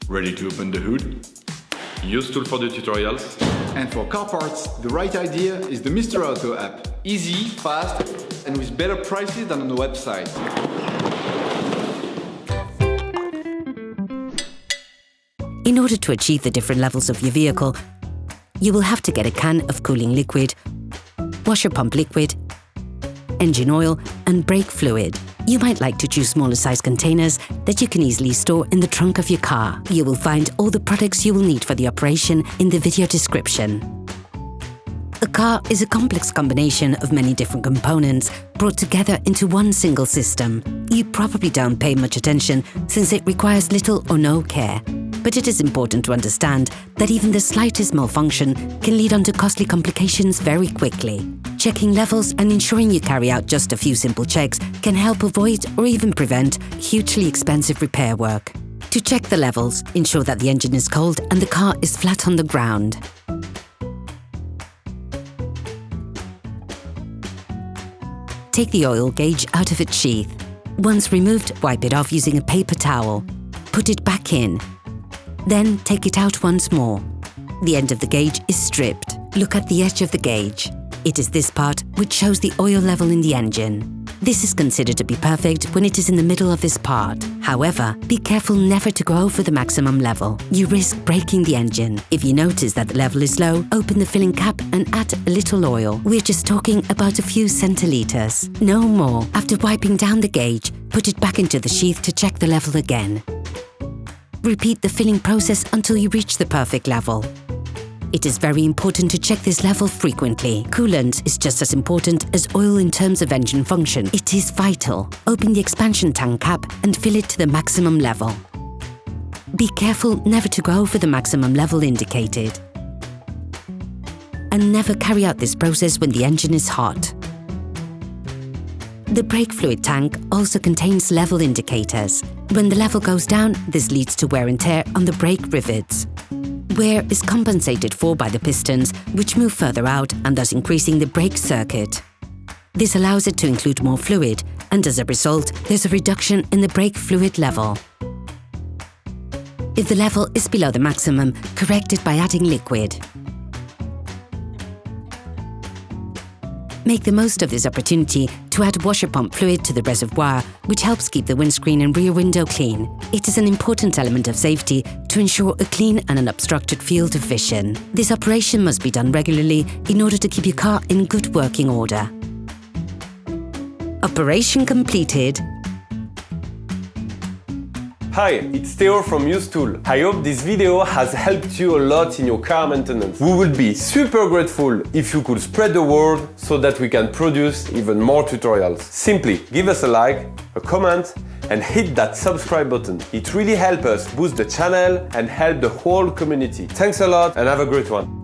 Ready to open the hood? UseTool for the tutorials. And for car parts, the right idea is the Mr. Auto app. Easy, fast, and with better prices than on the website. In order to achieve the different levels of your vehicle, you will have to get a can of cooling liquid, washer pump liquid, engine oil, and brake fluid. You might like to choose smaller size containers that you can easily store in the trunk of your car. You will find all the products you will need for the operation in the video description. A car is a complex combination of many different components brought together into one single system. You probably don't pay much attention since it requires little or no care. But it is important to understand that even the slightest malfunction can lead on to costly complications very quickly. Checking levels and ensuring you carry out just a few simple checks can help avoid or even prevent hugely expensive repair work. To check the levels, ensure that the engine is cold and the car is flat on the ground. Take the oil gauge out of its sheath. Once removed, wipe it off using a paper towel. Put it back in. Then take it out once more. The end of the gauge is stripped. Look at the edge of the gauge. It is this part which shows the oil level in the engine. This is considered to be perfect when it is in the middle of this part. However, be careful never to go over the maximum level. You risk breaking the engine. If you notice that the level is low, open the filling cap and add a little oil. We're just talking about a few centiliters. No more. After wiping down the gauge, put it back into the sheath to check the level again. Repeat the filling process until you reach the perfect level. It is very important to check this level frequently. Coolant is just as important as oil in terms of engine function. It is vital. Open the expansion tank cap and fill it to the maximum level. Be careful never to go over the maximum level indicated. And never carry out this process when the engine is hot. The brake fluid tank also contains level indicators. When the level goes down, this leads to wear and tear on the brake rivets. Wear is compensated for by the pistons, which move further out and thus increasing the brake circuit. This allows it to include more fluid, and as a result, there's a reduction in the brake fluid level. If the level is below the maximum, correct it by adding liquid. Make the most of this opportunity to add washer pump fluid to the reservoir, which helps keep the windscreen and rear window clean. It is an important element of safety to ensure a clean and unobstructed field of vision. This operation must be done regularly in order to keep your car in good working order. Operation completed. Hi, it's Theo from UseTool. I hope this video has helped you a lot in your car maintenance. We would be super grateful if you could spread the word so that we can produce even more tutorials. Simply give us a like, a comment, and hit that subscribe button. It really helps us boost the channel and help the whole community. Thanks a lot and have a great one.